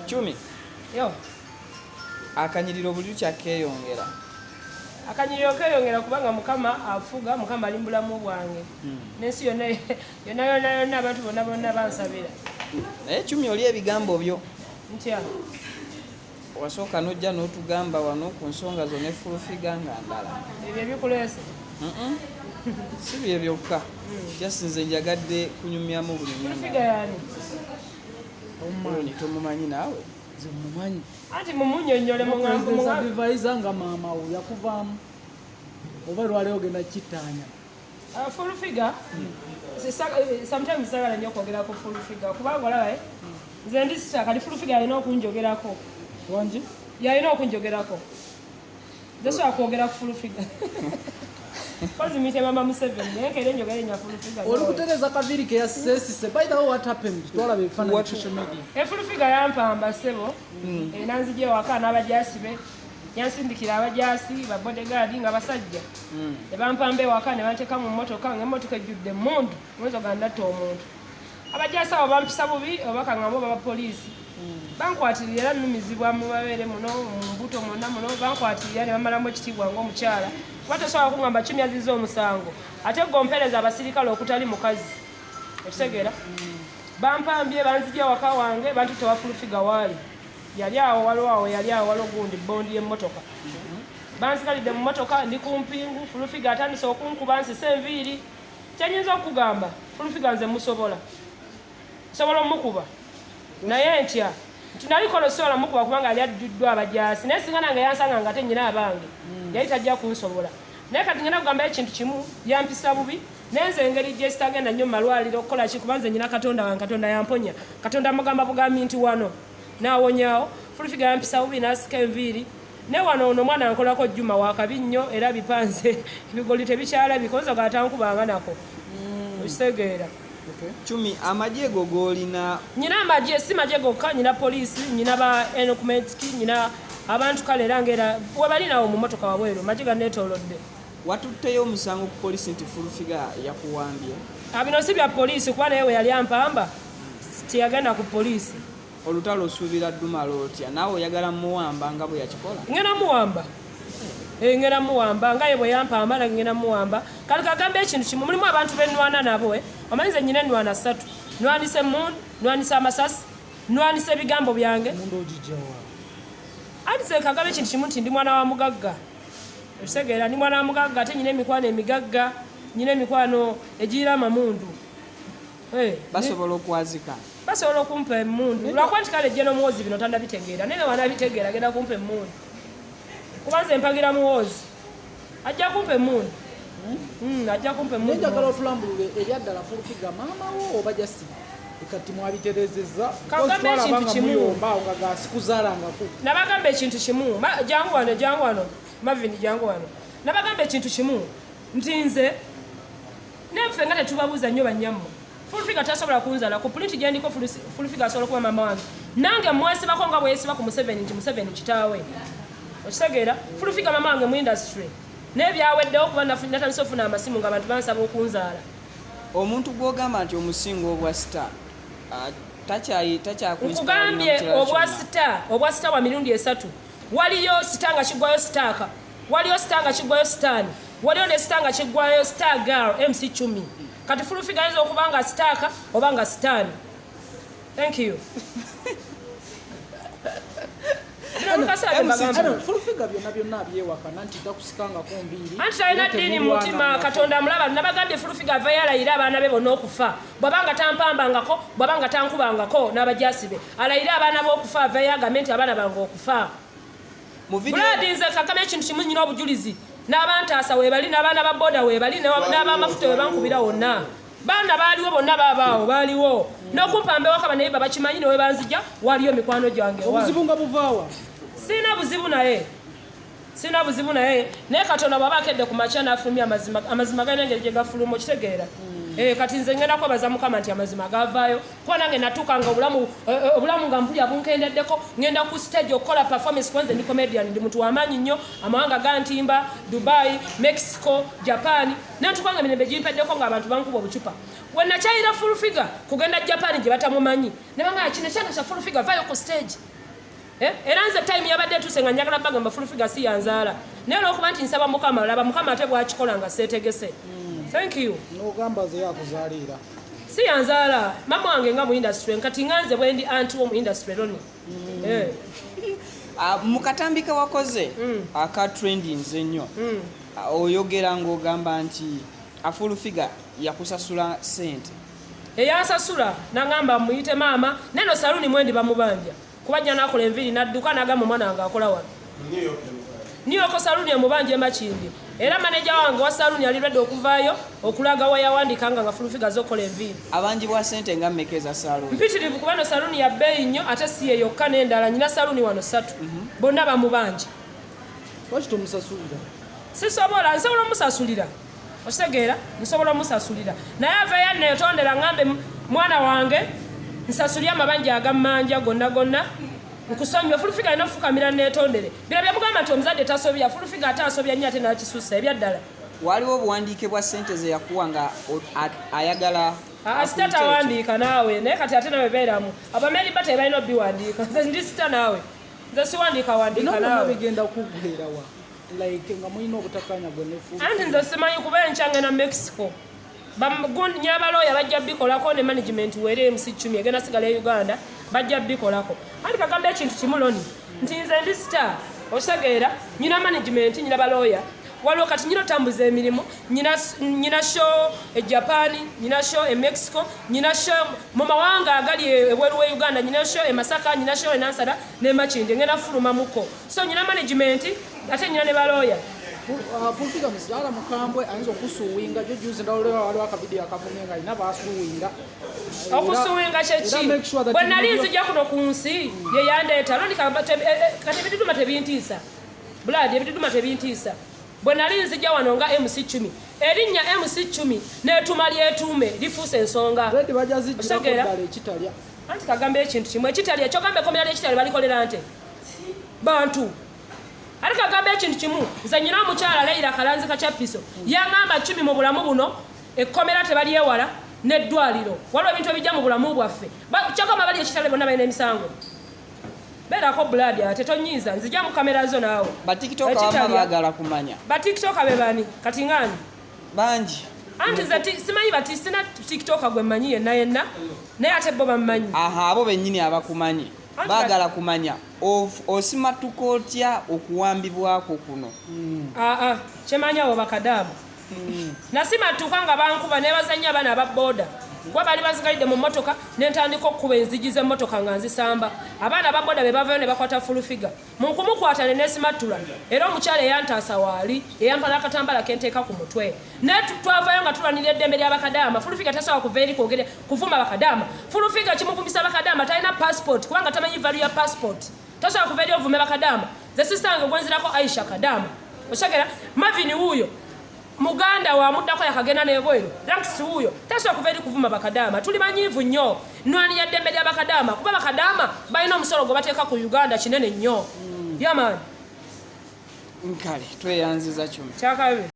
Chumi. Yo. Akanyiriro buli kyakeyongera. Akanyiriro keyongera kubanga mukama afuga, mukama alimbulamu bwange. Nensi yonna abantu bonna bansabira. Chumi oli ebigambo byo. Ntya. Wasooka nojja n'otugamba wano ku nsonga zo ne fulufiga nga ndala. Ebyo bikuleese. Si bye byokka. Jasinze njagadde kunyumyamu buli nyuma. Fulufiga yani. Omumani tomumanyi naawe. Zimumanyi. Ati mumunyonyole mungambo advisor nga mama wo yakuvaamu. Oba lwali ogenda kitanya. Full figure. Sometimes sagala nnyo kwogerako full figure kubanga olaba nze ndi sita kali full figure alina okunjogerako. Wangi? Yalina okunjogerako. Nze sobola kwogera ku full figure. Kozi mite mama Museveni naye kere njogere nya full figure. Olikutereza kaviri ke yasesise. By the way, what happened? Twalabe ebifaananyi ku social media. Full figure yampamba ssebo. Nanzije waka n'abajasibe. Yansindikira abajasi ba bodyguard nga basajja. Ne bampambe waka ne banteeka mu mmotoka ng'emmotoka ejjudde emmundu. Mwezo gandatta omuntu. Abajasi abo bampisa bubi obaka ng'abo baba poliisi. Bankwatirira era nnumizibwa mu mabeere muno mu mbuto mwonna muno bankwatirira ne bamalamu ekitiibwa ng'omukyala. Kuba tosobola kungamba Chumi azizza omusango ate gompereza abasirikale okutali mukazi. Ekitegeera? Bampambye banzijja waka wange bantu tewafulufiga waali. Yali awo waliwo yali awo waliwo gundi bondi y'emmotoka. Bansigalidde mu mmotoka ndi ku mpingu fulufiga atandise okunkuba nsise enviiri. Kyenyinza okugamba fulufiga nze musobola. Sobola omukuba. Naye ntya tunalikola osobola mukuba kubanga ali adduddwa abajasi naye singa nange yansanga nga ate nnyina abange yali tajja kunsobola naye kati ngenda kugamba ekintu kimu yampisa bubi nenze engeri gye sitagenda nnyo mu malwaliro okukola ki kuba nze nnyina katonda wange katonda yamponya katonda mugamba bugambi nti wano naawonyaawo fulufiga yampisa bubi n'asika enviiri ne wano ono omwana yankolako jjuma wakabi nnyo era bipanze ebigoli tebikyala bikozo gatankubanga nako okitegeera. Chumi amagye go golina nyina amagye si magye gokka nyina poliisi nyina ba enkumetiki nyina abantu kale era ngera webali nawo mu mmotoka wabweru magye ganneetoolodde. Watutteyo omusango ku poliisi nti fulufiga yakuwambye? Bino si bya poliisi kuba naye we yali ampamba teyagenda ku poliisi. Olutalo osuubira ddumala otya naawe oyagala muwamba nga bwe yakikola? Ngenda muwamba ngenda muwamba nga ye bwe yampamba nange ngenda muwamba kale kagamba ekintu kimu mulimu abantu bennwana nabo omanyize nnyina ennwana ssatu nwanisa emmundu nwanisa amasasi nwanisa ebigambo byange ati se kagamba ekintu kimu nti ndi mwana wa mugagga ekitegeera ndi mwana wa mugagga ate nyina emikwano emigagga nyina emikwano egiira amamundu. Basobola okwazika basobola okumpa emmundu lwakuba nti kale ejje n'omuwozi bino tandabitegeera naye wanabitegeera agenda kumpa emmundu kuba nze mpagira muwozi ajja kumpa emmundu. Ajja kumpa emmundu. Njagala otulambulule eryaddala fulufiga maama wo oba jasi kati mwabiterezeza kagamba ekintu kimu nga gasikuzaalangako. Nabagamba ekintu kimu jangu wano Mavini jangu wano nabagamba ekintu kimu nti nze nenfe nga tetubabuuza nnyo bannyammwe fulufiga tasobola kunzala ku pulinti gye ndiko fulufiga asobola kuba maama wange nange mwesibako nga bwe yesiba ku Museveni nti Museveni kitaawe okitegeera fulufiga maama wange mu industry naye byaweddewo kuba natandise ofuna amasimu nga abantu bansaba okunzaala. Omuntu gw'ogamba nti omusingo obwa star nkugambye obwa star wa mirundi esatu waliyo sita nga kiggwayo sitaaka waliyo sita nga kiggwayo sitaani waliyo ne sita nga kiggwayo star girl MC Chumi kati fulufiga ayinza okuba nga sitaaka oba nga sitaani. Thank you. Fulufiga byonna byewakana nti takusikangako nviiri anti talina ddiini mu mutima katonda mulaba nabagambye fulufiga ava yalayira abaana be bonna okufa bw'abanga tampambangako bw'abanga tankubangako n'abajasi be alayire abaana b'okufa avayo agambe nti abaana bange okufa. Buladi nze kakama ekintu kimu nyina obujulizi n'abantaasa weebali n'abaana ba boda weebali n'abamafuta webankubira wonna baana baaliwo bonna baabaawo baaliwo n'okumpamba ewaka naye babakimanyi ne webanzija waliyo mikwano gyange. Obuzibu nga buvaawa? Sina buzibu naye naye katonda bw'aba akedde ku makya n'afulumya amazima galina engeri gye gafuluma okitegeera kati nze ngenda kwebaza Mukama nti amazima gavaayo kuba nange natuuka nga obulamu nga mpulya bunkendeddeko ngenda ku stage okukola performance kwanze ndi comedian ndi muntu w'amaanyi nnyo amawanga gantimba Dubai Mexico Japan natuuka nga mirembe gimpeddeko ng'abantu bankuba obucupa we nakyayira full figure kugenda Japan gye batamumanyi ne banga kino kyanga kya full figure vaayo ku stage era nze time yabadde tuse nga njagala bagamba full figure si yanzaala naye olwokuba nti nsaba Mukama laba Mukama ate bwakikola nga seetegese. Thank you. N'ogamba ze yakuzaalira. Si yanzaala mama wange nga mu industry nkati nganze bwendi anti wo mu industry loni. Mu katambi ke wakoze aka trending nze nnyo oyogera ng'ogamba nti a full figure yakusasula sente. Eyansasula nangamba muyite maama neno Saloon mwendi bamubanja kubajja nakola enviri nadduka nagamba omwana wange akola wano niyo ko Saloon yamubanje Makindi era manager wange wa Saloon yali ready okuvaayo okulaga wa yawandikanga nga full figure zokola enviri abanji bwa sente nga mmekeza Saloon mpitirivu kubano Saloon ya bei nnyo ate si eyo kana endala nyina Saloon wano 3 bonna bamubanje lwaki tomusasulira sisobola nsobola omusasulira osegeera nsobola omusasulira naye aveeyo neetondera ngambe mwana wange nsasulya amabanja agammanja gonna nkusomya full figure inofukamira neetondere bira byamugamba nti omuzadde tasobya full figure ate asobya nnyo ate nakisusa ebyaddala waliwo obuwandiike bwa sente ze yakuwa nga ayagala asitata wandiika naawe naye kati ate nawe beeramu abameri bate balina obiwandiika nze ndi sita naawe nze siwandiika wandiika naawe bigenda kuggwerawa like nga mulina obutakanya gwenefu anti nze simanyi kuba enkyange na Mexico nyabalooya bajja bikolako ne management were MC Chumi egenda sigala e Uganda bajja bikolako anti kagamba ekintu kimuloni nti nze ndi star osegeera nyina management nyina balooya waliwo kati nyina otambuza emirimu nyina show e Japan nyina show e Mexico nyina show mu mawanga agali ebweru we Uganda nyina show e Masaka nyina show e Nansana ne Makindi ngenda fuluma muko so nyina management ate nyina ne balooya full figure muzala mukambwe ayinza okusuwinga jo juzi ndawulira waliwo akavidiyo akavumye nga alina baasuwinga okusuwinga kyeki bwe nali nzija kuno ku nsi ye yandeeta kati ebituduma tebintiisa buladi ebituduma tebintiisa bwe nali nzija wano nga MC Chumi erinnya MC Chumi n'etuma lyetuume lifuuse ensonga ekitalya anti kagamba ekintu kimu ekitalya kyogamba ekomera ly'ekitalya balikolera nte bantu ate kagamba ekintu kimu nze nyina omukyala Leila Kalanzi Kacappiso yangamba Chumi mu bulamu buno ekkomera tebalyewala n'eddwaliro waliwo ebintu ebijja mu bulamu bwaffe kyogamba bali ekitale bonna balina emisango beerako buladi ate tonyiiza nzija mu kamera zo naawe batiktok abamu baagala kumanya batiktok be bani kati ngani bangi anti nze simanyi bati sina tiktok gwe mmanyi yenna naye ate bo bammanyi abo bennyini abakumanyi baagala kumanya osimatuka otya okuwambibwako kuno kyemanya abo bakadamu nasimatuka nga bankuba nebazanya abaana ababooda kuba bali bazigalidde mu mmotoka nentandika okukuba enzigi z'emmotoka nga nzisamba abaana ababooda be bavayo ne bakwata full figure mu nkumukwata ne nesimatula era omukyala eyantaasa waali eyampala akatambala kenteeka ku mutwe naye twavayo nga tulwanira eddembe ly'abakadaama full figure tasobola kuva eri kuvuma abakadaama full figure kimuvumbisa abakadaama talina passport kubanga tamanyi value ya passport tasobola kuva eri ovume bakadaama ze sisange gwenzirako Aisha Kadaama oshagera Mavini wuuyo muganda wa muddako yakagenda nebweru ranks huyo tasobola kuva eri kuvuma bakadaama tuli banyiivu nnyo nnwani ya ddembe ly'abakadaama kuba bakadaama balina omusolo gwe bateeka ku Uganda kinene nnyo yamaani nkale tweyanziza Chumi kyakabe